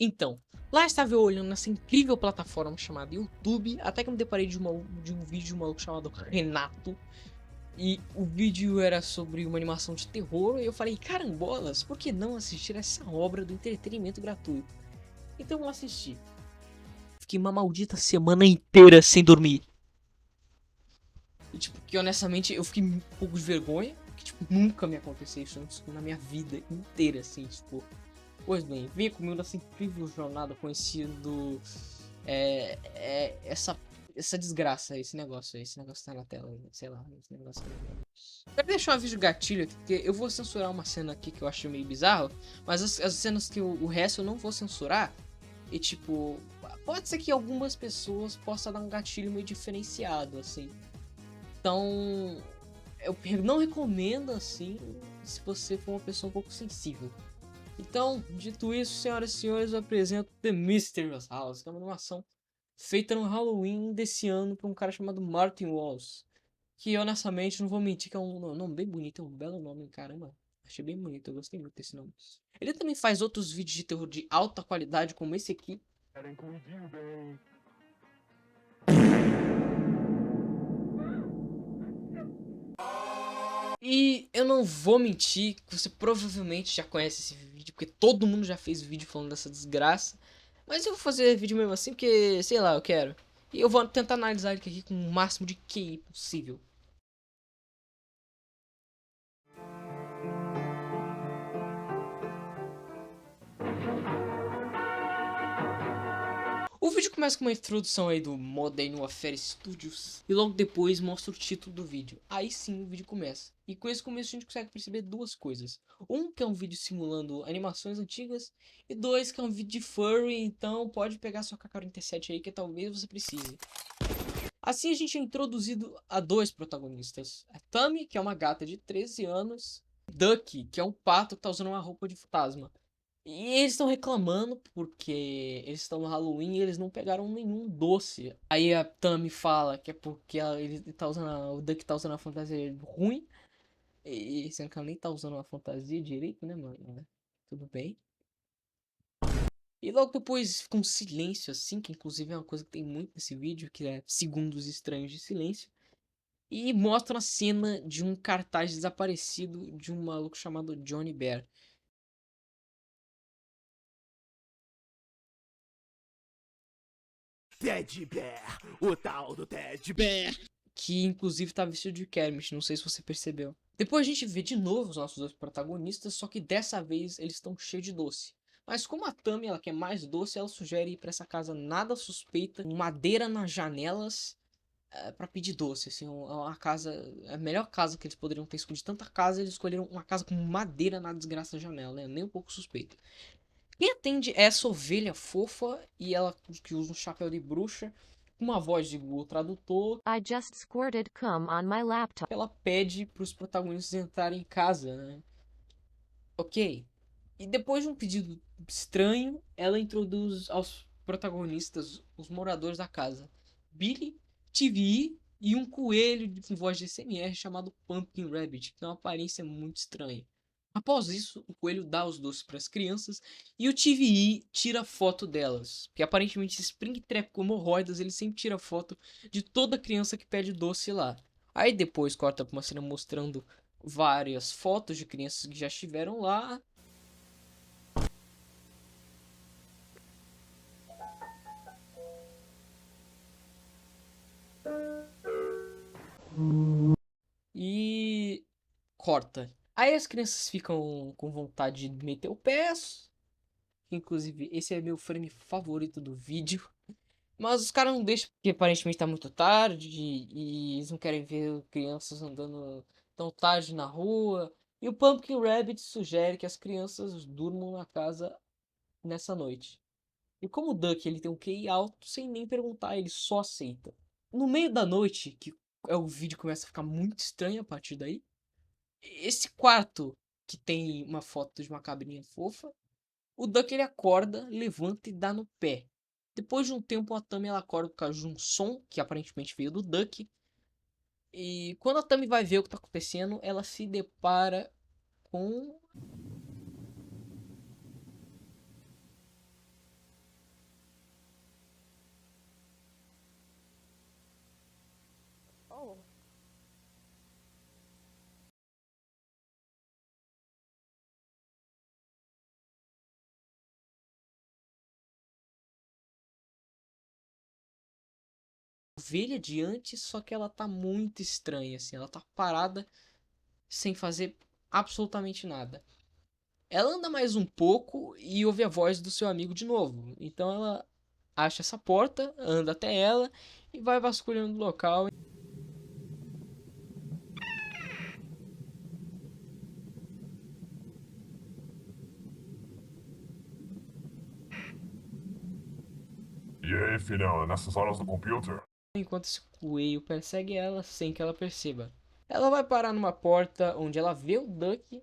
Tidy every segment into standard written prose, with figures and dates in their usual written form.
Então, lá estava eu olhando nessa incrível plataforma chamada YouTube, até que eu me deparei de um vídeo de um maluco chamado Renato. E o vídeo era sobre uma animação de terror, e eu falei, carambolas, por que não assistir essa obra do entretenimento gratuito? Então eu assisti. Fiquei uma maldita semana inteira sem dormir. E tipo, que honestamente eu fiquei um pouco de vergonha, que tipo, nunca me aconteceu isso antes na minha vida inteira, assim, tipo. Pois bem, venha comigo nessa incrível jornada conhecendo essa desgraça, esse negócio tá na tela, sei lá, esse negócio aí. Quero deixar um aviso de gatilho aqui, porque eu vou censurar uma cena aqui que eu acho meio bizarro, mas as cenas que o resto eu não vou censurar, e tipo, pode ser que algumas pessoas possam dar um gatilho meio diferenciado, assim. Então, eu não recomendo, assim, se você for uma pessoa um pouco sensível. Então, dito isso, senhoras e senhores, eu apresento The Mysterious House, que é uma animação feita no Halloween desse ano por um cara chamado Martin Walls. Que honestamente, não vou mentir, que é um nome bem bonito, é um belo nome, caramba. Achei bem bonito, eu gostei muito desse nome. Ele também faz outros vídeos de terror de alta qualidade, como esse aqui. E eu não vou mentir que você provavelmente já conhece esse vídeo, porque todo mundo já fez vídeo falando dessa desgraça. Mas eu vou fazer vídeo mesmo assim, porque, sei lá, eu quero. E eu vou tentar analisar ele aqui com o máximo de QI possível. O vídeo começa com uma introdução aí do Modern Warfare Studios e logo depois mostra o título do vídeo. Aí sim o vídeo começa. E com esse começo a gente consegue perceber duas coisas. Um, que é um vídeo simulando animações antigas. E dois, que é um vídeo de furry, então pode pegar sua K-47 aí que talvez você precise. Assim a gente é introduzido a dois protagonistas. A Tammy, que é uma gata de 13 anos. Ducky, que é um pato que tá usando uma roupa de fantasma. E eles estão reclamando porque eles estão no Halloween e eles não pegaram nenhum doce. Aí a Tammy fala que é porque o Duck tá usando a fantasia ruim. E sendo que ela nem tá usando uma fantasia direito, né, mano? Tudo bem. E logo depois fica um silêncio assim, que inclusive é uma coisa que tem muito nesse vídeo, que é segundos estranhos de silêncio. E mostra a cena de um cartaz desaparecido de um maluco chamado Johnny Bear. Teddy Bear, o tal do Teddy Bear. Que inclusive tá vestido de Kermit, não sei se você percebeu. Depois a gente vê de novo os nossos dois protagonistas, só que dessa vez eles estão cheios de doce. Mas como a Tammy ela quer mais doce, ela sugere ir pra essa casa nada suspeita, com madeira nas janelas, para pedir doce. Assim, uma casa, a melhor casa que eles poderiam ter escolhido. Tanta casa, eles escolheram uma casa com madeira na desgraça da janela, né? Nem um pouco suspeito. Quem atende é essa ovelha fofa e ela que usa um chapéu de bruxa, uma voz de Google Tradutor. I just squirted cum on my laptop. Ela pede para os protagonistas entrarem em casa, né? Ok. E depois de um pedido estranho, ela introduz aos protagonistas os moradores da casa: Billy, TV e um coelho com voz de SMR chamado Pumpkin Rabbit, que tem uma aparência muito estranha. Após isso, o coelho dá os doces para as crianças e o TVI tira foto delas. Porque aparentemente esse Springtrap com hemorroidas, ele sempre tira foto de toda criança que pede doce lá. Aí depois corta para uma cena mostrando várias fotos de crianças que já estiveram lá. E corta. Aí as crianças ficam com vontade de meter o pé. Inclusive, esse é meu frame favorito do vídeo. Mas os caras não deixam, porque aparentemente tá muito tarde e eles não querem ver crianças andando tão tarde na rua. E o Pumpkin Rabbit sugere que as crianças durmam na casa nessa noite. E como o Duck ele tem um QI alto, sem nem perguntar, ele só aceita. No meio da noite, que o vídeo começa a ficar muito estranho a partir daí, esse quarto que tem uma foto de uma cabrinha fofa, o Duck ele acorda, levanta e dá no pé. Depois de um tempo, a Tammy ela acorda por causa de um som que aparentemente veio do Duck. E quando a Tammy vai ver o que está acontecendo, ela se depara com ovelha de antes, só que ela tá muito estranha, assim. Ela tá parada, sem fazer absolutamente nada. Ela anda mais um pouco e ouve a voz do seu amigo de novo. Então ela acha essa porta, anda até ela e vai vasculhando o local. E aí, filhão, nessas horas do computer? Enquanto esse coelho persegue ela sem que ela perceba. Ela vai parar numa porta onde ela vê o Duck.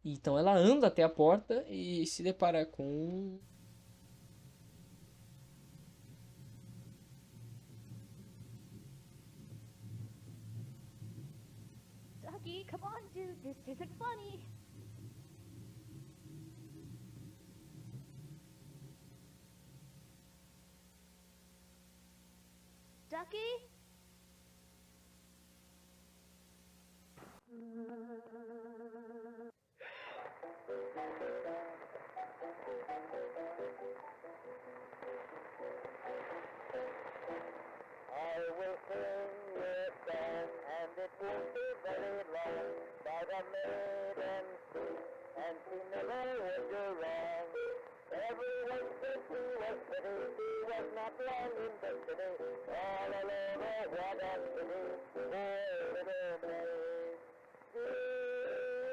Então ela anda até a porta e se depara com... Ducky, come on, dude. This isn't funny. Ducky? I will sing your song, and it won't be very long. By the maiden sweet, and she never would do wrong. Everyone said she was pretty, she was not long in the city. All alone, oh, what a pity, poor little maid. She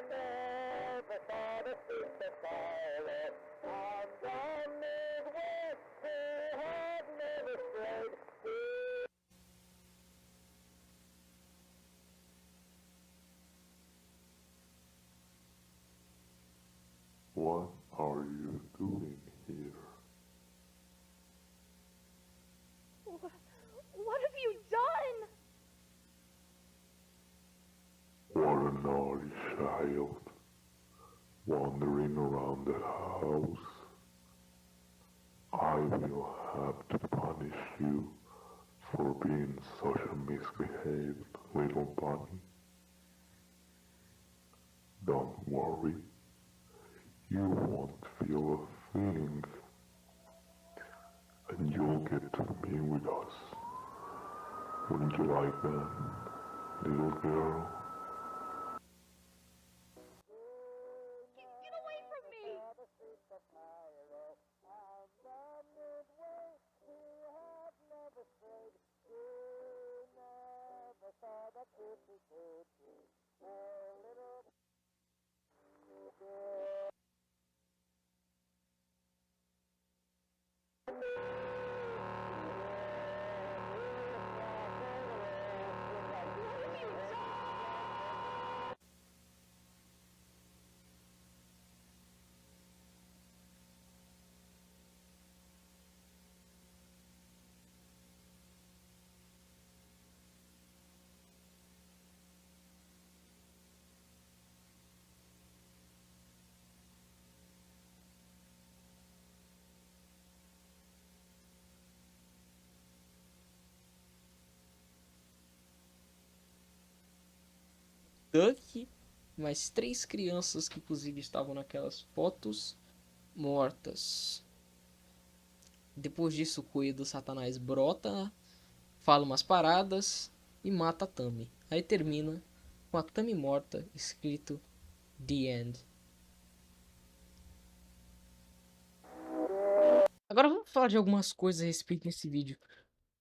never thought of seek the pilot, and the Midwest she had never strayed. What are you doing here? What have you done? What a naughty child, wandering around the house. I will have to punish you for being such a misbehaved little bunny. Don't worry, you won't feel a thing, and you'll get to be with us. Wouldn't you like that, little girl? Get away from me! What have you done? Duck, mais 3 crianças que inclusive estavam naquelas fotos mortas. Depois disso, o coelho do Satanás brota, fala umas paradas e mata a Tammy. Aí termina com a Tammy morta, escrito The End. Agora vamos falar de algumas coisas a respeito desse vídeo.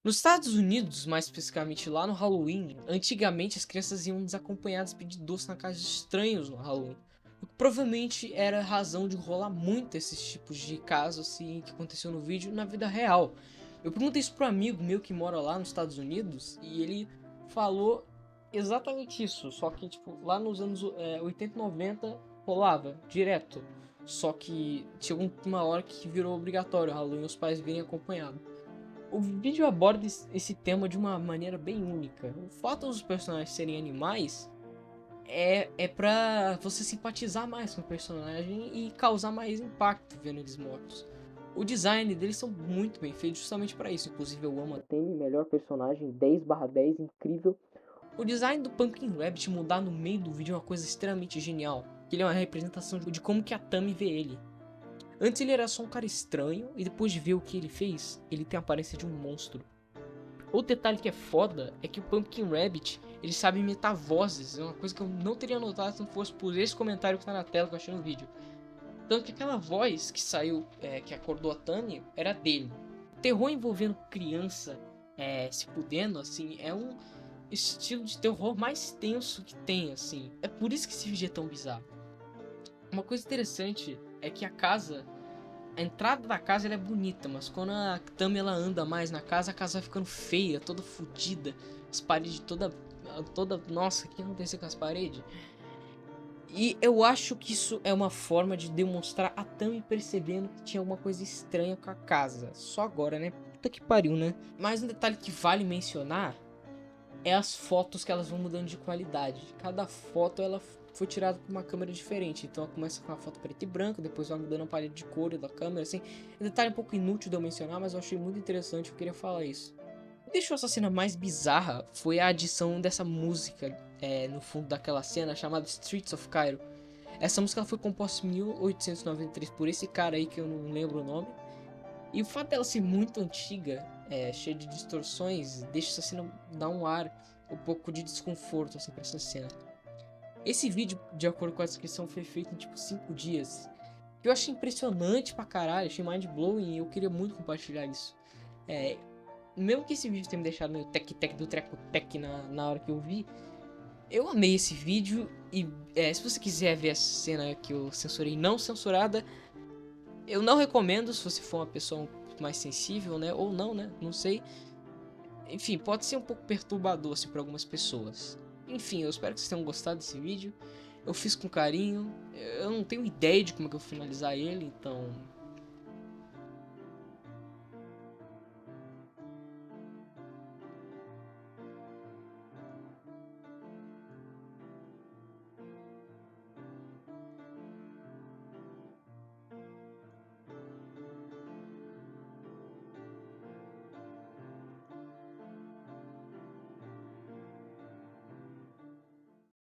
Nos Estados Unidos, mais especificamente lá no Halloween, antigamente as crianças iam desacompanhadas pedir doce na casa de estranhos no Halloween. O que provavelmente era a razão de rolar muito esses tipos de casos assim, que aconteceu no vídeo na vida real. Eu perguntei isso pro amigo meu que mora lá nos Estados Unidos e ele falou exatamente isso, só que tipo, lá nos anos 80 e 90 rolava direto. Só que chegou uma hora que virou obrigatório o Halloween os pais virem acompanhados. O vídeo aborda esse tema de uma maneira bem única. O fato dos personagens serem animais é pra você simpatizar mais com o personagem e causar mais impacto vendo eles mortos. O design deles são muito bem feitos justamente para isso. Inclusive eu amo a Tammy, melhor personagem, 10/10, incrível. O design do Pumpkin Rabbit mudar no meio do vídeo é uma coisa extremamente genial. Ele é uma representação de como que a Tammy vê ele. Antes ele era só um cara estranho, e depois de ver o que ele fez, ele tem a aparência de um monstro. Outro detalhe que é foda é que o Pumpkin Rabbit, ele sabe imitar vozes. É uma coisa que eu não teria notado se não fosse por esse comentário que tá na tela que eu achei no vídeo. Tanto que aquela voz que saiu, que acordou a Tani, era dele. Terror envolvendo criança se fudendo, assim, é um estilo de terror mais tenso que tem, assim. É por isso que esse vídeo é tão bizarro. Uma coisa interessante é que a entrada da casa ela é bonita, mas quando a Tami ela anda mais na casa, a casa vai ficando feia, toda fodida, as paredes toda, nossa, o que aconteceu com as paredes? E eu acho que isso é uma forma de demonstrar a Tami percebendo que tinha alguma coisa estranha com a casa. Só agora, né? Puta que pariu, né? Mas um detalhe que vale mencionar é as fotos que elas vão mudando de qualidade. Cada foto ela foi tirada com uma câmera diferente. Então ela começa com uma foto preto e branco, depois vai mudando a paleta de cor da câmera, assim. Um detalhe um pouco inútil de eu mencionar, mas eu achei muito interessante, eu queria falar isso. O que deixou essa cena mais bizarra foi a adição dessa música no fundo daquela cena, chamada Streets of Cairo. Essa música ela foi composta em 1893 por esse cara aí que eu não lembro o nome. E o fato dela ser muito antiga, cheia de distorções, deixa essa cena dar um ar, um pouco de desconforto assim pra essa cena. Esse vídeo, de acordo com a descrição, foi feito em tipo 5 dias. Eu achei impressionante pra caralho, achei mind-blowing e eu queria muito compartilhar isso. Mesmo que esse vídeo tenha me deixado meio tec-tec do treco-tec na hora que eu vi, eu amei esse vídeo e se você quiser ver essa cena que eu censurei não censurada, eu não recomendo se você for uma pessoa um pouco mais sensível, né? Ou não, né? Não sei. Enfim, pode ser um pouco perturbador assim para algumas pessoas. Enfim, eu espero que vocês tenham gostado desse vídeo. Eu fiz com carinho. Eu não tenho ideia de como é que eu vou finalizar ele, então